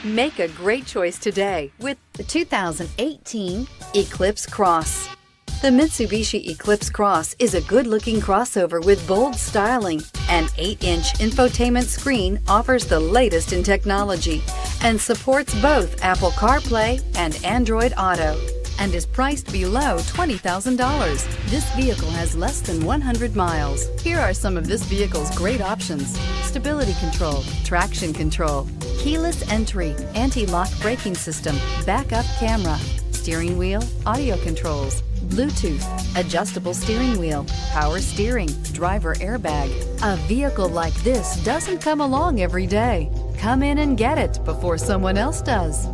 Make a great choice today with the 2018 Eclipse Cross. The Mitsubishi Eclipse Cross is a good-looking crossover with bold styling. An 8-inch infotainment screen offers the latest in technology and supports both Apple CarPlay and Android Auto, and is priced below $20,000. This vehicle has less than 100 miles. Here are some of this vehicle's great options: stability control, traction control, keyless entry, anti-lock braking system, backup camera, steering wheel audio controls, Bluetooth, adjustable steering wheel, power steering, driver airbag. A vehicle like this doesn't come along every day. Come in and get it before someone else does.